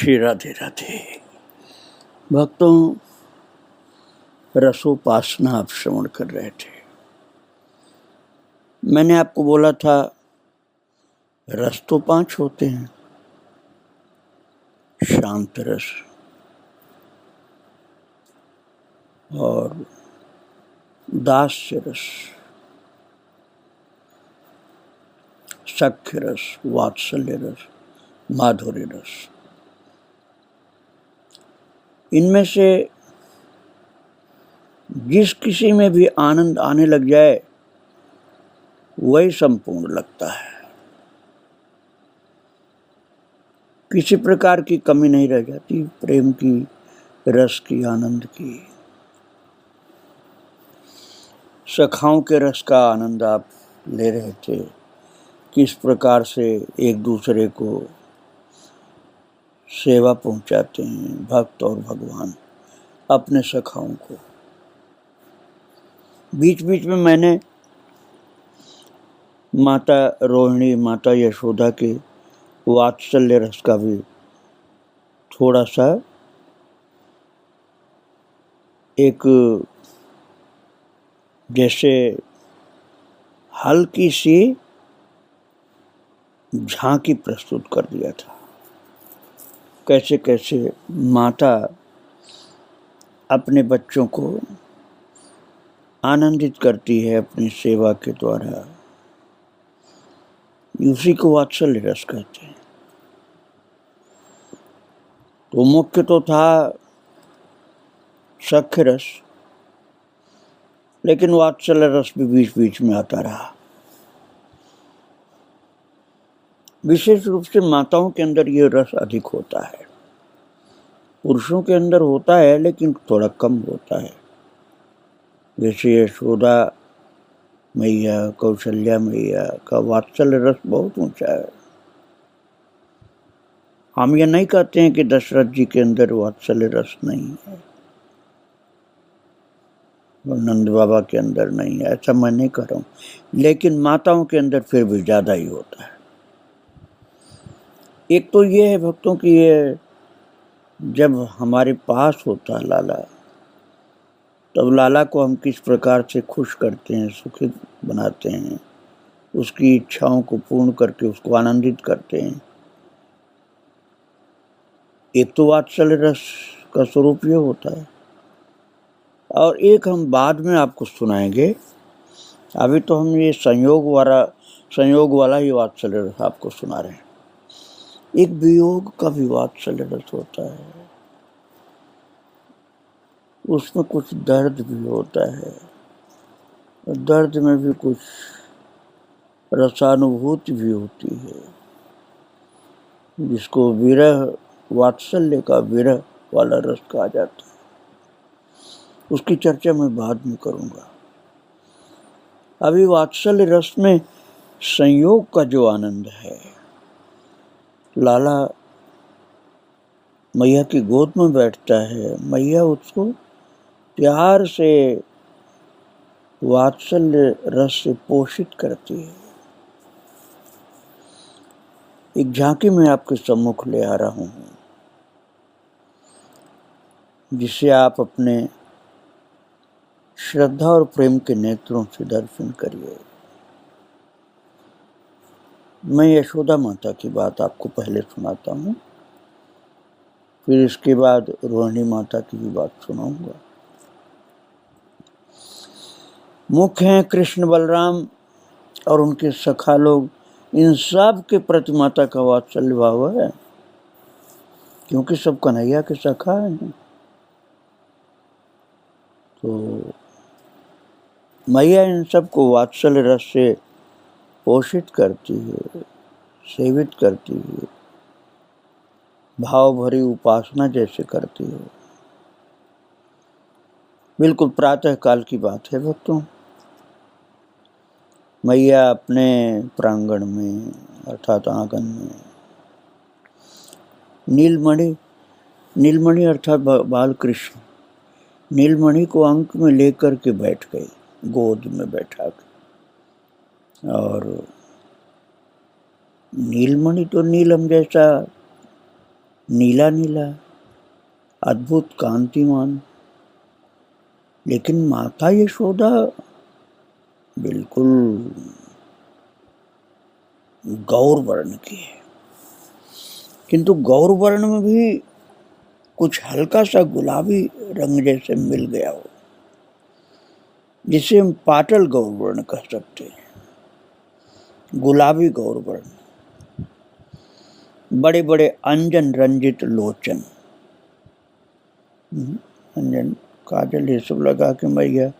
श्री राधे राधे। भक्तों, रसोपासना आप श्रवण कर रहे थे। मैंने आपको बोला था रस तो 5 होते हैं, शांत रस और दास्य रस, सख्य रस, वात्सल्य रस, माधुर्य रस। इनमें से जिस किसी में भी आनंद आने लग जाए वही संपूर्ण लगता है। किसी प्रकार की कमी नहीं रह जाती प्रेम की, रस की, आनंद की। सखाओं के रस का आनंद आप ले रहे थे, किस प्रकार से एक दूसरे को सेवा पहुंचाते हैं भक्त और भगवान अपने सखाओं को। बीच बीच में मैंने माता रोहिणी, माता यशोदा के वात्सल्य रस का भी थोड़ा सा एक जैसे हल्की सी झांकी प्रस्तुत कर दिया था। कैसे कैसे माता अपने बच्चों को आनंदित करती है अपनी सेवा के द्वारा, उसी को वात्सल्य रस कहते हैं। तो मुख्य तो था सख्य रस, लेकिन वात्सल्य रस भी बीच बीच में आता रहा। विशेष रूप से माताओं के अंदर ये रस अधिक होता है, पुरुषों के अंदर होता है लेकिन थोड़ा कम होता है। जैसे यशोदा मैया, कौशल्या मैया का वात्सल्य रस बहुत ऊंचा है। हम ये नहीं कहते हैं कि दशरथ जी के अंदर वात्सल्य रस नहीं है और नंद बाबा के अंदर नहीं है, ऐसा मैं नहीं कह रहा हूँ, लेकिन माताओं के अंदर फिर भी ज्यादा ही होता है। एक तो ये है भक्तों की, ये जब हमारे पास होता है लाला, तब लाला को हम किस प्रकार से खुश करते हैं, सुखी बनाते हैं, उसकी इच्छाओं को पूर्ण करके उसको आनंदित करते हैं। एक तो वात्सल्य रस का स्वरूप ये होता है, और एक हम बाद में आपको सुनाएंगे। अभी तो हम ये संयोग वाला ही वात्सल्य रस आपको सुना रहे हैं। एक वियोग का भी वात्सल्य रस होता है, उसमें कुछ दर्द भी होता है, दर्द में भी कुछ रसानुभूति भी होती है, जिसको विरह, वात्सल्य का विरह वाला रस कहा जाता है। उसकी चर्चा मैं बाद में करूंगा। अभी वात्सल्य रस में संयोग का जो आनंद है, लाला मैया की गोद में बैठता है, मैया उसको प्यार से वात्सल्य रस से पोषित करती है। एक झांकी में आपके सम्मुख ले आ रहा हूं, जिसे आप अपने श्रद्धा और प्रेम के नेत्रों से दर्शन करिए। मैं यशोदा माता की बात आपको पहले सुनाता हूँ, फिर इसके बाद रोहिणी माता की भी बात सुनाऊंगा। मुख्य हैं कृष्ण बलराम और उनके सखा लोग, इन सब के प्रति माता का वात्सल्य भाव है, क्योंकि सब कन्हैया के सखा हैं। तो मैया इन सबको वात्सल्य रस से पोषित करती है, सेवित करती है, भाव भरी उपासना जैसे करती है। बिल्कुल प्रातः काल की बात है भक्तों। मैया अपने प्रांगण में अर्थात आंगन में नीलमणि अर्थात बाल कृष्ण, नीलमणि को अंक में लेकर के बैठ गई, गोद में बैठा के। और नीलमणि तो नीलम जैसा नीला नीला, अद्भुत कांतिमान। लेकिन माता यशोदा बिल्कुल गौर वर्ण की है, किंतु गौर वर्ण में भी कुछ हल्का सा गुलाबी रंग जैसे मिल गया हो, जिसे हम पाटल गौर वर्ण कह सकते हैं। गुलाबी गौर वर्ण, बड़े बड़े अंजन रंजित लोचन, अंजन काजल ये सब लगा के मैया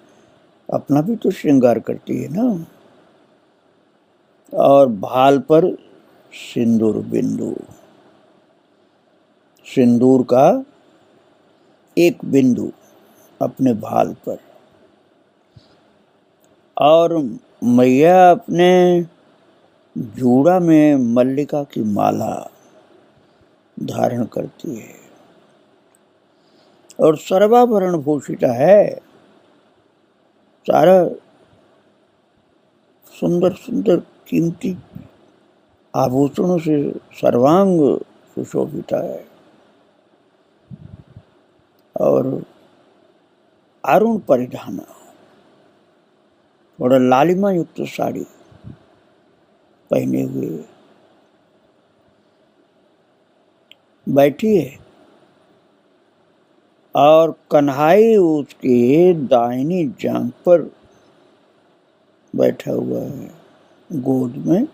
अपना भी तो श्रृंगार करती है ना। और भाल पर सिंदूर बिंदु, सिंदूर का एक बिंदु अपने भाल पर, और मैया अपने जूड़ा में मल्लिका की माला धारण करती है और सर्वाभरण भूषिता है। सारा सुंदर सुंदर कीमती आभूषणों से सर्वांग सुशोभित है। और अरुण परिधान, बड़ा लालिमा युक्त साड़ी पहने हुए बैठी है, और कन्हाई उसके दाहिनी जांघ पर बैठा हुआ है गोद में,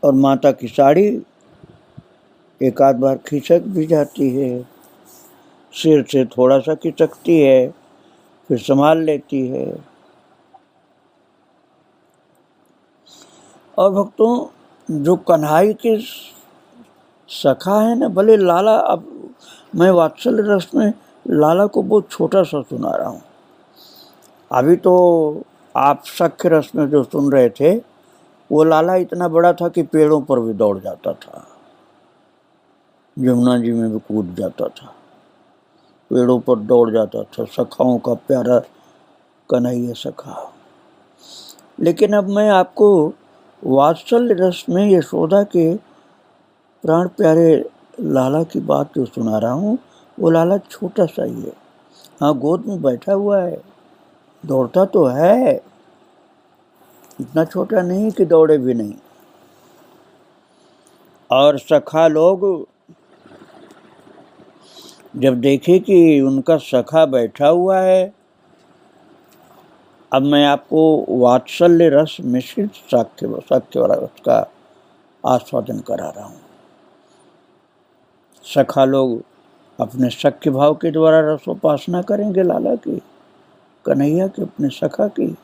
और माता की साड़ी एक आध बार खिसक भी जाती है, सिर से थोड़ा सा खिसकती है, फिर संभाल लेती है। और भक्तों, जो कन्हाई के सखा है ना, भले लाला, अब मैं वात्सल्य रस में लाला को बहुत छोटा सा सुना रहा हूँ। अभी तो आप सख्य रस में जो सुन रहे थे, वो लाला इतना बड़ा था कि पेड़ों पर भी दौड़ जाता था, यमुना जी में भी कूद जाता था, पेड़ों पर दौड़ जाता था, सखाओं का प्यारा कन्हैया सखा। लेकिन अब मैं आपको वात्सल्य रस में यशोदा के प्राण प्यारे लाला की बात जो सुना रहा हूँ, वो लाला छोटा सा ही है। हाँ, गोद में बैठा हुआ है, दौड़ता तो है, इतना छोटा नहीं कि दौड़े भी नहीं। और सखा लोग जब देखे कि उनका सखा बैठा हुआ है, अब मैं आपको वात्सल्य रस मिश्रित साक्ष्य वाला रस का आस्वादन करा रहा हूँ। सखा लोग अपने सख्य भाव के द्वारा रसोपासना करेंगे लाला की, कन्हैया के, अपने सखा की,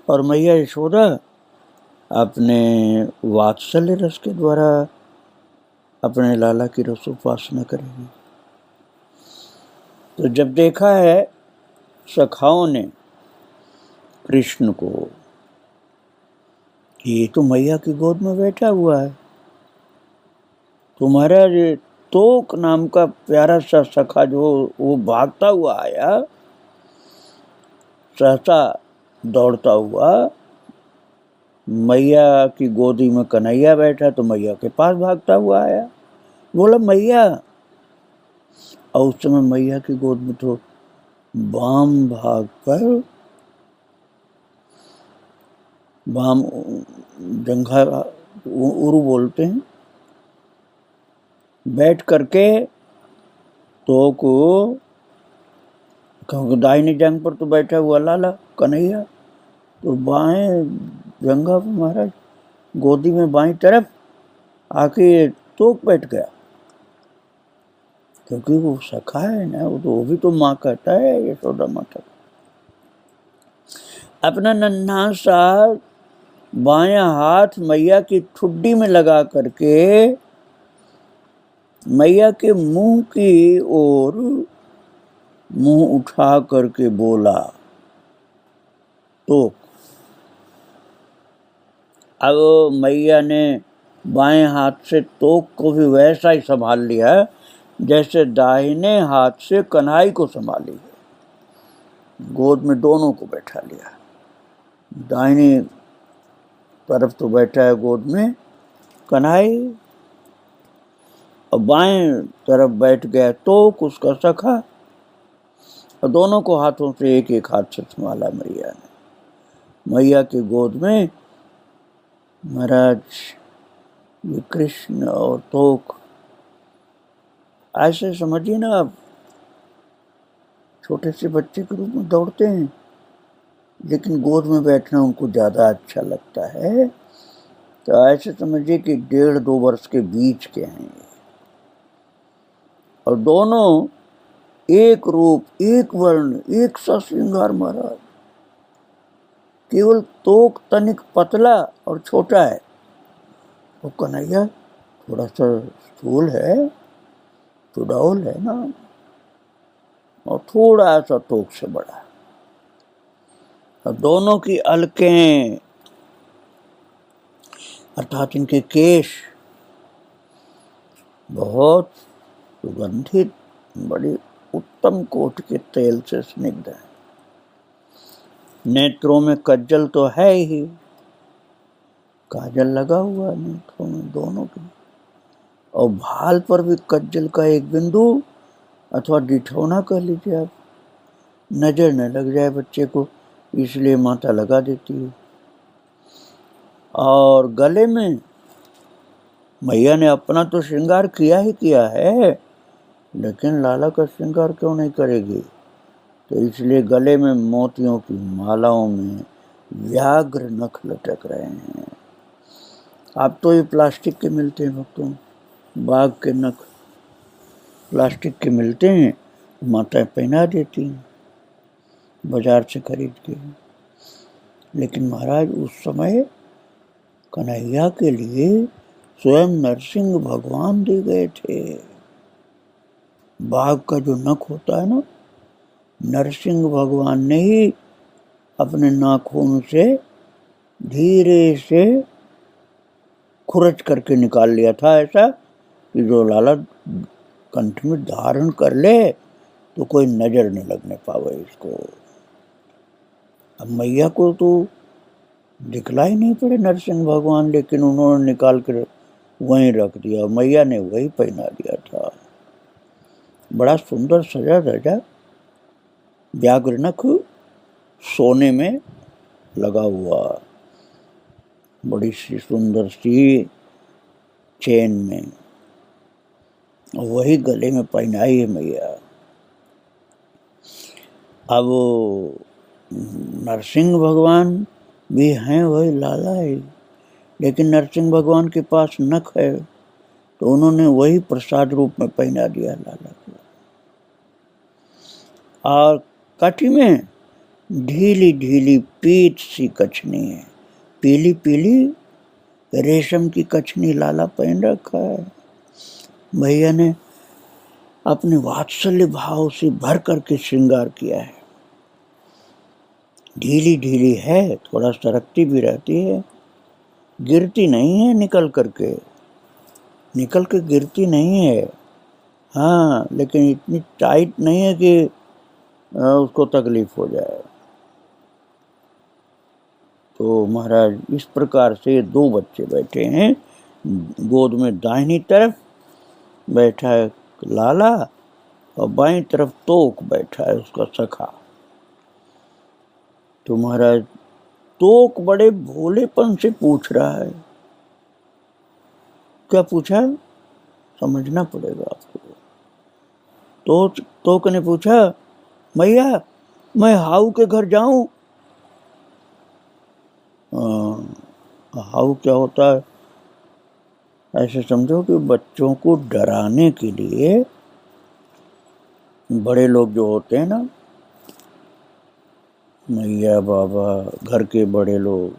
और मैया यशोदा अपने वात्सल्य रस के द्वारा अपने लाला की रसोपासना करेगी। तो जब देखा है सखाओं ने कृष्ण को कि ये तो मैया की गोद में बैठा हुआ है, तुम्हारा ये तोक नाम का प्यारा सा सखा जो वो भागता हुआ आया, सहसा दौड़ता हुआ, मैया की गोदी में कन्हैया बैठा तो मैया के पास भागता हुआ आया, बोला मैया। और उस समय मैया की गोद में तो वाम भाग पर, वाम जंघा उरु बोलते हैं, बैठ करके तो को दाहिनी जंग पर तो बैठा हुआ लाला कन्हैया, तो बाएं जंघा पर महाराज गोदी में बाईं तरफ आके तोक बैठ गया, क्योंकि वो सखा है ना, वो भी तो माँ कहता है यशोदा माता। अपना नन्हा सा बायां हाथ मैया की ठुड्डी में लगा करके मैया के मुंह की ओर मुंह उठा करके बोला तो। अब मैया ने बाएं हाथ से तोक को भी वैसा ही संभाल लिया जैसे दाहिने हाथ से कन्हाई को संभाली है। गोद में दोनों को बैठा लिया, दाहिनी तरफ तो बैठा है गोद में कन्हाई, और बाएं तरफ बैठ गया तोक उसका सखा, और दोनों को हाथों से एक एक हाथ से संभाला मैया ने। मैया की गोद में महाराज ये कृष्ण और तोक, ऐसे समझिए ना आप, छोटे से बच्चे के रूप में दौड़ते हैं, लेकिन गोद में बैठना उनको ज़्यादा अच्छा लगता है। तो ऐसे समझिए कि 1.5-2 वर्ष के बीच के हैं, और दोनों एक रूप, एक वर्ण, एक सा श्रृंगार महाराज। केवल तोक तनिक पतला और छोटा है, वो कन्हैया थोड़ा सा स्थूल है, चुड़ौल है ना, और थोड़ा सा तोक से बड़ा। और दोनों की अलकें अर्थात इनके केश बहुत सुगंधित, बड़ी उत्तम कोट के तेल से स्निग्ध है। नेत्रों में कज्जल तो है ही, काजल लगा हुआ नेत्रों में दोनों के, और भाल पर भी कज्जल का एक बिंदु अथवा डिठौना कह लीजिए आप, नजर न लग जाए बच्चे को, इसलिए माता लगा देती है। और गले में मैया ने अपना तो श्रृंगार किया ही किया है, लेकिन लाला का श्रृंगार क्यों नहीं करेगी? तो इसलिए गले में मोतियों की मालाओं में व्याघ्र नख लटक रहे हैं। अब तो ये प्लास्टिक के मिलते हैं भक्तों, बाघ के नख प्लास्टिक के मिलते हैं, माताएं पहना देती हैं बाजार से खरीद के। लेकिन महाराज उस समय कन्हैया के लिए स्वयं नरसिंह भगवान दे गए थे। बाघ का जो नख होता है ना, नरसिंह भगवान ने ही अपने नाखून से धीरे से खुरच करके निकाल लिया था, ऐसा कि जो लाला कंठ में धारण कर ले तो कोई नजर न लगने पावे इसको। अब मैया को तो दिखलाई नहीं पड़े नरसिंह भगवान, लेकिन उन्होंने निकाल कर वहीं रख दिया, मैया ने वही पहना दिया था। बड़ा सुंदर सजा धजा व्याघ्र नख सोने में लगा हुआ, बड़ी सी सुंदर सी चेन में, वही गले में पहनाई है मैया। अब नरसिंह भगवान भी हैं वही लाला है, लेकिन नरसिंह भगवान के पास नख है तो उन्होंने वही प्रसाद रूप में पहना दिया लाला को। और कटी में ढीली ढीली पीठ सी कछनी है, पीली पीली रेशम की कछनी लाला पहन रखा है। भैया ने अपने वात्सल्य भाव से भर करके श्रृंगार किया है। ढीली ढीली है, थोड़ा सरकती भी रहती है, गिरती नहीं है, निकल के गिरती नहीं है। हाँ, लेकिन इतनी टाइट नहीं है कि उसको तकलीफ हो जाए। तो महाराज इस प्रकार से 2 बच्चे बैठे हैं, गोद में दाहिनी तरफ बैठा है लाला और बाईं तरफ तोक बैठा है उसका सखा। तो महाराज तोक बड़े भोलेपन से पूछ रहा है। क्या पूछा है समझना पड़ेगा आपको। तो तोक ने पूछा, मैया मैं हाउ के घर जाऊं? हाउ क्या होता है? ऐसे समझो कि बच्चों को डराने के लिए बड़े लोग जो होते हैं ना, मैया बाबा घर के बड़े लोग,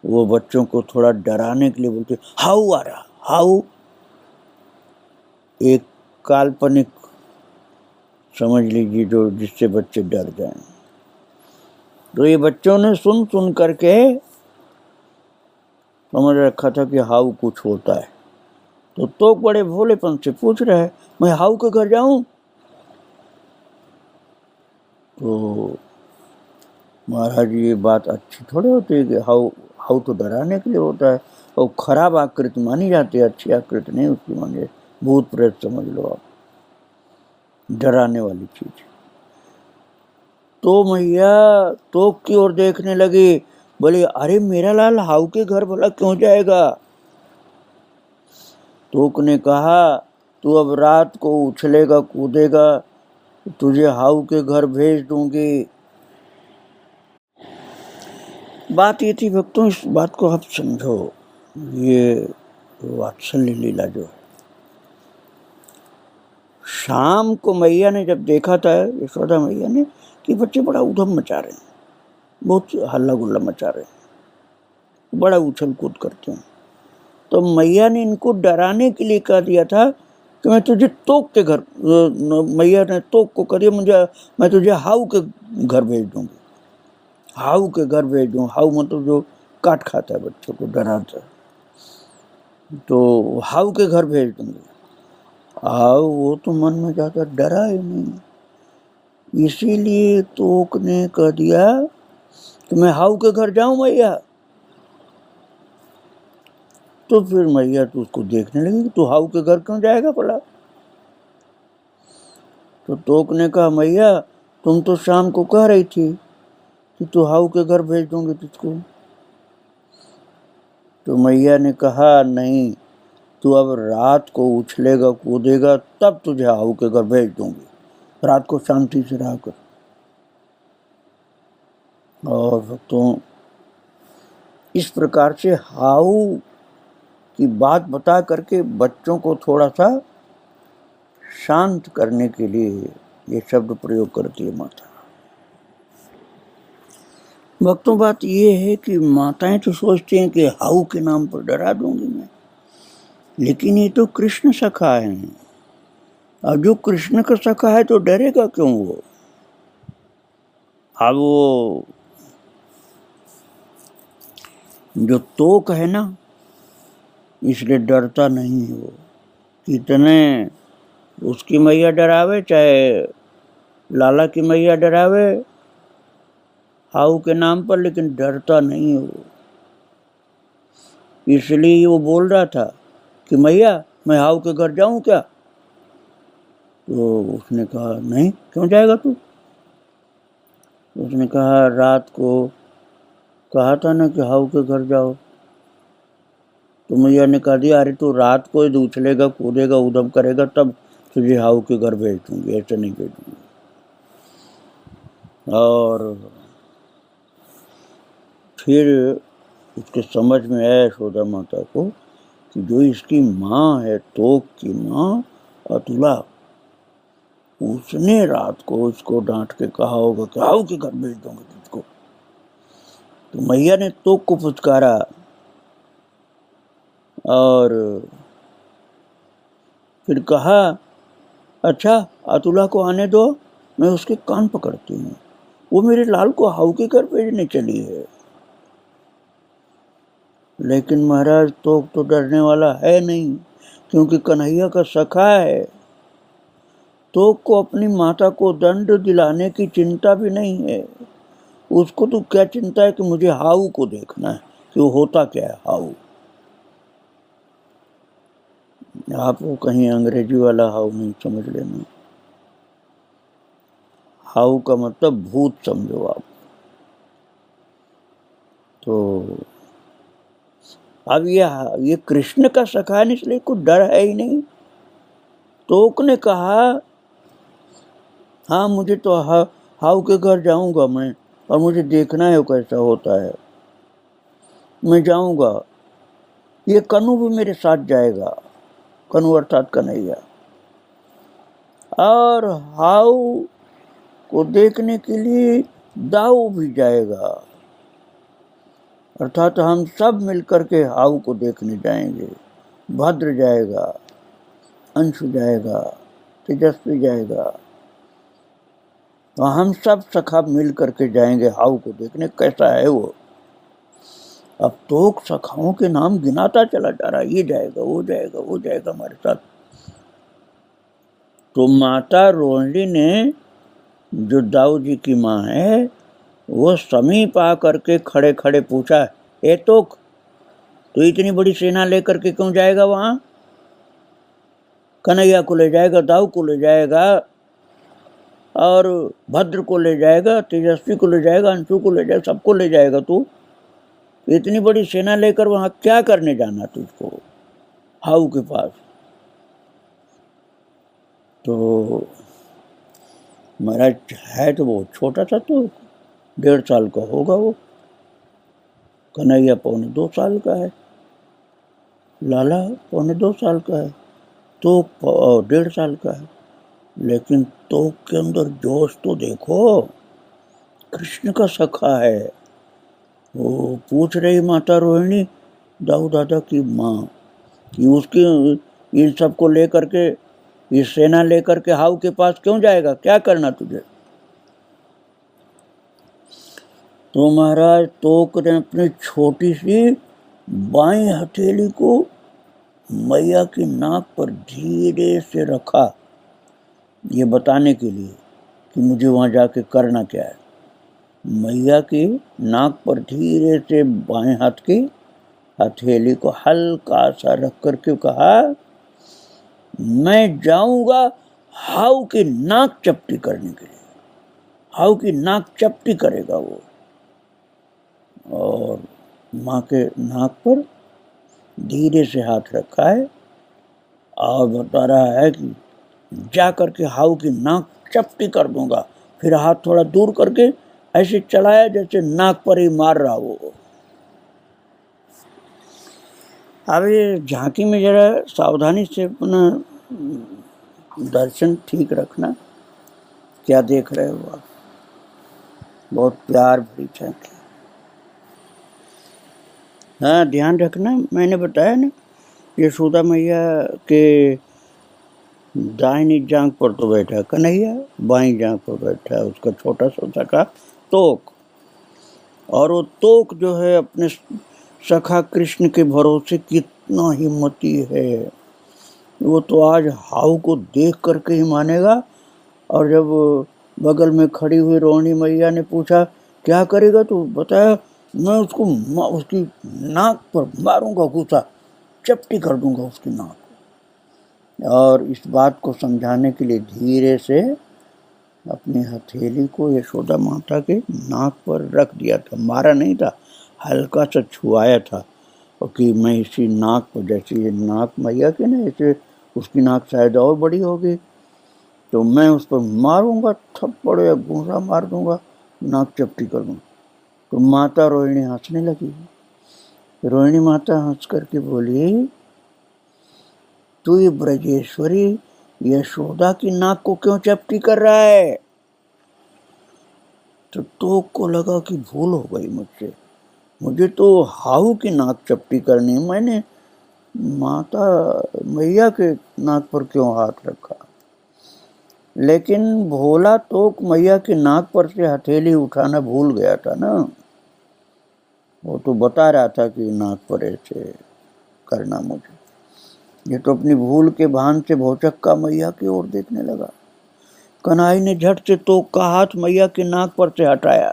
वो बच्चों को थोड़ा डराने के लिए बोलते हाउ आ रहा, हाउ एक काल्पनिक समझ लीजिए जो जिससे बच्चे डर जाएं। तो ये बच्चों ने सुन सुन करके समझ रखा था कि हाउ कुछ होता है। तो बड़े भोलेपन से पूछ रहे हैं, मैं हाउ के घर जाऊं? तो महाराज ये बात अच्छी थोड़ी होती है कि हाउ तो डराने के लिए होता है। और खराब आकृति मानी जाती है, अच्छी आकृति नहीं उसकी मानी। भूत प्रेत समझ लो आप, डराने वाली चीज। तो मैया तोक की ओर देखने लगी, बोले अरे मेरा लाल हाउ के घर भला क्यों जाएगा? तोक ने कहा तू अब रात को उछलेगा कूदेगा, तुझे हाउ के घर भेज दूंगी। बात ये थी भक्तों, इस बात को आप समझो, ये वात्सल्य लीला जो है। शाम को मैया ने जब देखा था, यशोदा मैया ने, कि बच्चे बड़ा उधम मचा रहे हैं, बहुत हल्ला गुल्ला मचा रहे हैं, बड़ा उछल कूद करते हैं, तो मैया ने इनको डराने के लिए कह दिया था कि मैं तुझे तोक के घर, मैया ने तोक को करिए मुझे, मैं तुझे हाउ के घर भेज दूंगी। हाउ के घर भेज दूँ, हाउ मतलब जो काट खाता है बच्चों को, डराता है, तो हाउ के घर भेज दूंगी। हाउ वो तो मन में ज्यादा डरा ही नहीं, इसीलिए तोक ने कह दिया कि मैं हाउ के घर जाऊं मैया। तो फिर मैया तो उसको देखने लगी, तू हाउ के घर क्यों जाएगा भला? तो तोक ने कहा मैया तुम तो शाम को कह रही थी कि तू हाउ के घर भेज दूंगी तुझको। तो मैया ने कहा नहीं, तू अब रात को उछलेगा कूदेगा तब तुझे हाउ के घर भेज दूंगी, रात को शांति से रहा कर। और तो इस प्रकार से हाउ की बात बता करके बच्चों को थोड़ा सा शांत करने के लिए ये शब्द प्रयोग करती है माता। भक्तों बात ये है कि माताएं तो सोचती हैं कि हाउ के नाम पर डरा दूंगी मैं, लेकिन ये तो कृष्ण सखा है, अब जो कृष्ण का सखा है तो डरेगा क्यों वो? अब वो जो तोक है ना, इसलिए डरता नहीं है वो, कितने उसकी मैया डरावे, चाहे लाला की मैया डरावे हाउ के नाम पर, लेकिन डरता नहीं है वो। इसलिए वो बोल रहा था कि मैया मैं हाउ के घर जाऊं क्या? तो उसने कहा नहीं, क्यों जाएगा तू? उसने कहा रात को कहा था ना कि हाउ के घर जाओ। तो मैया ने कहा दिया अरे तू रात को ही उछलेगा कूदेगा उधम करेगा तब तुझे हाउ के घर भेज दूंगी, ऐसे नहीं भेजूंगी। और फिर उसके समझ में आया यशोदा माता को कि जो इसकी माँ है, तोक की माँ अतुला, उसने रात को इसको डांट के कहा होगा कि हाउ के घर भेज दूंगी तुझको। तो मैया ने तोक को फुचकारा और फिर कहा अच्छा अतुला को आने दो, मैं उसके कान पकड़ती हूँ, वो मेरे लाल को हाउ के घर भेजने चली है। लेकिन महाराज तोक तो डरने वाला है नहीं, क्योंकि कन्हैया का सखा है। तोक को अपनी माता को दंड दिलाने की चिंता भी नहीं है, उसको तो क्या चिंता है कि मुझे हाउ को देखना है कि वो होता क्या है हाउ। आप वो कहीं अंग्रेजी वाला हाउ नहीं समझ लेना, हाउ का मतलब भूत समझो आप। तो अब ये कृष्ण का सखा है, इसलिए कुछ डर है ही नहीं। तोक ने कहा हाँ मुझे तो हाउ के घर जाऊंगा मैं, और मुझे देखना है वो कैसा होता है, मैं जाऊंगा, ये कनु भी मेरे साथ जाएगा, कनु अर्थात कन्हैया, और हाउ को देखने के लिए दाऊ भी जाएगा, अर्थात हम सब मिलकर के हाउ को देखने जाएंगे। भद्र जाएगा, अंशु जाएगा, तेजस्वी जाएगा, तो हम सब सखा मिल करके जाएंगे हाउ को देखने कैसा है वो। अब तोक सखाओं के नाम गिनाता चला जा रहा, ये जाएगा वो जाएगा वो जाएगा हमारे साथ। तो माता रोहिणी ने, जो दाऊ जी की माँ है, वो समीप आ करके खड़े खड़े पूछा ए तोक तो इतनी बड़ी सेना लेकर के क्यों जाएगा वहां? कन्हैया को ले जाएगा, दाऊ को ले जाएगा, और भद्र को ले जाएगा, तेजस्वी को ले जाएगा, अंशु को ले जाएगा, सबको ले जाएगा। तू इतनी बड़ी सेना लेकर वहां क्या करने जाना तुझको हाउ के पास? तो महाराज है तो वो छोटा सा, तो 1.5 साल का होगा वो। कन्हैया 1.25 साल का है, लाला 1.25 साल का है, तो 1.5 साल का है। लेकिन तो के अंदर जोश तो देखो, कृष्ण का सखा है। वो पूछ रही माता रोहिणी दाऊ दादा की माँ कि उसकी इन सबको लेकर के, ये सेना लेकर के हाउ के पास क्यों जाएगा, क्या करना तुझे? तो महाराज तोक ने अपनी छोटी सी बाई हथेली को मैया की नाक पर धीरे से रखा, ये बताने के लिए कि मुझे वहां जाके करना क्या है। मैया की नाक पर धीरे से बाएं हाथ की हथेली को हल्का सा रख करके कहा, मैं जाऊंगा हाउ की नाक चपटी करने के लिए। हाउ की नाक चपटी करेगा वो, और माँ के नाक पर धीरे से हाथ रखा है और बता रहा है कि जा करके हाउ की नाक चपटी कर दूंगा। फिर हाथ थोड़ा दूर करके ऐसे चलाया जैसे नाक पर ही मार रहा वो। अब ये झांकी में जरा सावधानी से अपना दर्शन ठीक रखना। क्या देख रहे हो आप? बहुत प्यार भरी झांकी। हाँ, ध्यान रखना, मैंने बताया ना, यशोदा मैया के दाहिनी जांघ पर तो बैठा कन्हैया, बाईं जांघ पर बैठा है उसका छोटा सा सखा तोक। और वो तोक जो है अपने सखा कृष्ण के भरोसे कितना हिम्मती है, वो तो आज हाउ को देख करके ही मानेगा। और जब बगल में खड़ी हुई रोहिणी मैया ने पूछा क्या करेगा, तो बताया मैं उसको उसकी नाक पर मारूंगा, घूसा चपटी कर दूंगा उसकी नाक। और इस बात को समझाने के लिए धीरे से अपनी हथेली को यशोदा माता के नाक पर रख दिया था, मारा नहीं था, हल्का सा छुआया था। और कि मैं इसी नाक पर, जैसे ये नाक मैया की ना, ऐसे उसकी नाक शायद और बड़ी होगी, तो मैं उस पर मारूंगा, थप्पड़ या घूंसा मार दूंगा, नाक चपटी कर दूंगा। तो माता रोहिणी हंसने लगी। रोहिणी माता हंस करके बोली, तू ये ब्रजेश्वरी यशोदा की नाक को क्यों चपटी कर रहा है? तो तोक को लगा कि भूल हो गई मुझसे, मुझे तो हाउ की नाक चपटी करनी, मैंने माता मैया के नाक पर क्यों हाथ रखा। लेकिन भोला तोक मैया की नाक पर से हथेली उठाना भूल गया था ना। वो तो बता रहा था कि नाक पर ऐसे करना मुझे। ये तो अपनी भूल के भान से भौचक्का मैया की ओर देखने लगा। कन्हई ने झट से तोक का हाथ मैया की नाक पर से हटाया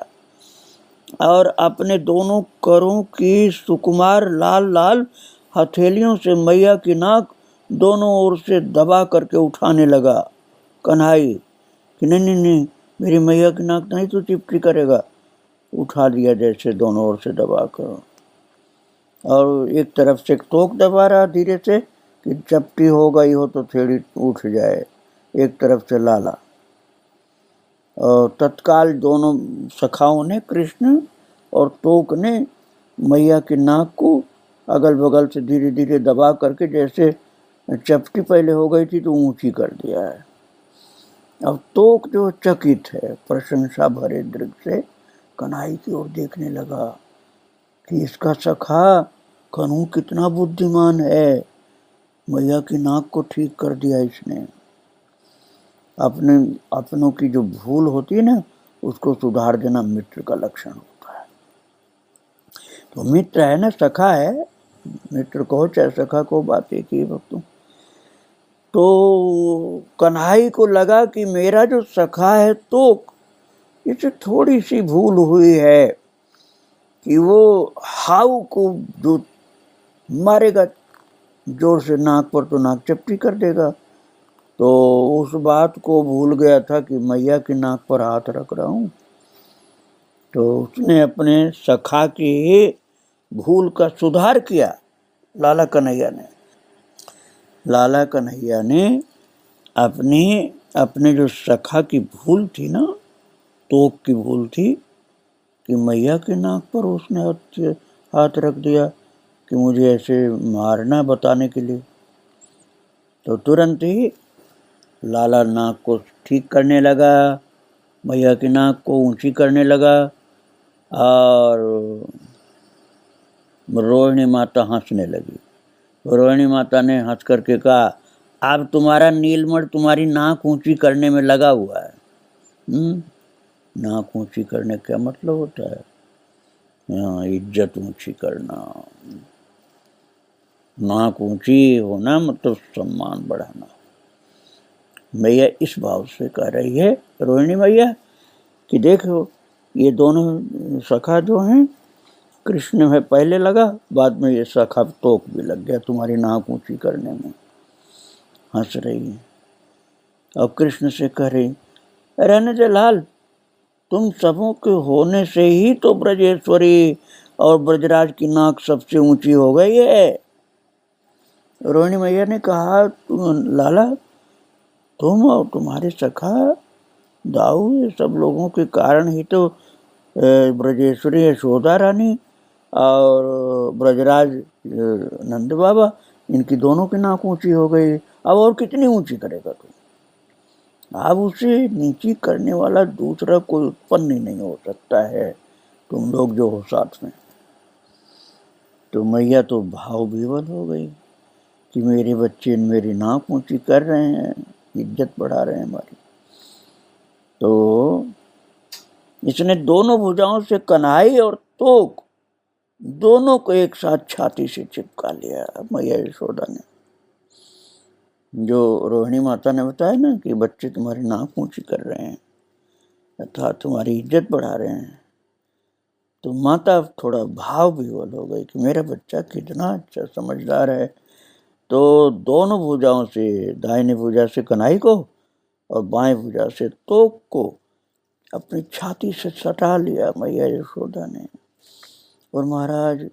और अपने दोनों करों की सुकुमार लाल लाल हथेलियों से मैया की नाक दोनों ओर से दबा करके उठाने लगा। कन्हई कि नहीं नहीं नहीं, मेरी मैया की नाक नहीं तो चिपटी करेगा। उठा दिया जैसे दोनों ओर से दबा कर, और एक तरफ से तोक दबा रहा धीरे से कि चपटी हो गई हो तो थोड़ी उठ जाए, एक तरफ से लाला। और तत्काल दोनों सखाओं ने, कृष्ण और तोक ने, मैया की नाक को अगल बगल से धीरे धीरे दबा करके, जैसे चपटी पहले हो गई थी तो ऊंची कर दिया है। अब तोक जो चकित है, प्रशंसा भरे दृष्टि से कन्हई की ओर देखने लगा कि इसका सखा कन्हू कितना बुद्धिमान है, मैया की नाक को ठीक कर दिया इसने। अपनों की जो भूल होती है ना, उसको सुधार देना मित्र का लक्षण होता है। तो मित्र है ना, सखा है, मित्र को चाहे सखा को, बात एक ही वक्त। तो कन्हई को लगा कि मेरा जो सखा है तो इसे थोड़ी सी भूल हुई है कि वो हाउ को जो मारेगा जोर से नाक पर तो नाक चपटी कर देगा। तो उस बात को भूल गया था कि मैया की नाक पर हाथ रख रहा हूँ। तो उसने अपने सखा की भूल का सुधार किया। लाला कन्हैया ने अपने जो सखा की भूल थी ना, तोक की भूल थी कि मैया के नाक पर उसने हाथ रख दिया कि मुझे ऐसे मारना बताने के लिए। तो तुरंत ही लाला नाक को ठीक करने लगा, मैया की नाक को ऊंची करने लगा और रोहिणी माता हंसने लगी। रोहिणी माता ने हंस करके कहा, अब तुम्हारा नीलमणि तुम्हारी नाक ऊंची करने में लगा हुआ है। नाक ऊंची करने का मतलब होता है इज्जत ऊंची करना। नाक ऊंची होना मतलब सम्मान बढ़ाना। मैया इस भाव से कह रही है रोहिणी मैया कि देखो ये दोनों सखा जो हैं, कृष्ण में पहले लगा, बाद में ये सखा तोक भी लग गया तुम्हारी नाक ऊंची करने में। हंस रही है और कृष्ण से कह रही, रहने दे लाल, तुम सबों के होने से ही तो ब्रजेश्वरी और ब्रजराज की नाक सबसे ऊंची हो गई है। रोहिणी मैया ने कहा, लाला तुम और तुम्हारे सखा दाऊ ये सब लोगों के कारण ही तो ब्रजेश्वरी यशोदा रानी और ब्रजराज नंद बाबा, इनकी दोनों की नाक ऊंची हो गई। अब और कितनी ऊंची करेगा तुम? अब उसे नीची करने वाला दूसरा कोई उत्पन्न ही नहीं हो सकता है, तुम लोग जो हो साथ में। तो मैया तो भाव विवल हो गई कि मेरे बच्चे मेरी नाक ऊंची कर रहे हैं, इज्जत बढ़ा रहे हैं हमारी। तो इसने दोनों भुजाओं से कन्हई और तोक दोनों को एक साथ छाती से चिपका लिया मैया यशोदा ने। जो रोहिणी माता ने बताया ना कि बच्चे तुम्हारी नाक ऊंची कर रहे हैं अर्थात तुम्हारी इज्जत बढ़ा रहे हैं, तो माता थोड़ा भाव विवल हो गई कि मेरा बच्चा कितना अच्छा समझदार है। तो दोनों भुजाओं से, दाहिनी भुजा से कन्हई को और बाएं भुजा से तोक को अपनी छाती से सटा लिया मैया यशोदा ने। और महाराज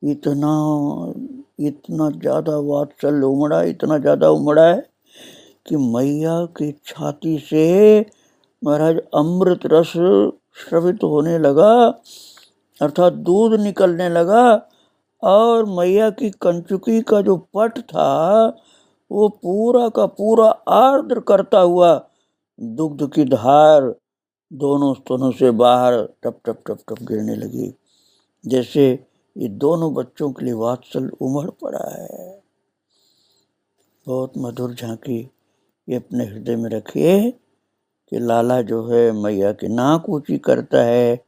इतना ज्यादा वात्सल्य उमड़ा, इतना ज्यादा उमड़ा है कि मैया की छाती से महाराज अमृत रस स्रवित होने लगा, अर्थात दूध निकलने लगा। और मैया की कंचुकी का जो पट था वो पूरा का पूरा आर्द्र करता हुआ दुग्ध की धार दोनों स्तनों से बाहर टप टप टप टप गिरने लगी, जैसे ये दोनों बच्चों के लिए वात्सल्य उमड़ पड़ा है। बहुत मधुर झांकी ये अपने हृदय में रखिए कि लाला जो है मैया की नाक ऊंची करता है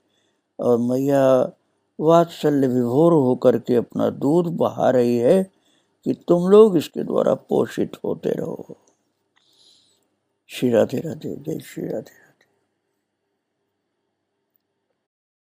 और मैया वात्सल्य विभोर होकर के अपना दूध बहा रही है कि तुम लोग इसके द्वारा पोषित होते रहो। श्री राधे राधे, जय श्री राधे।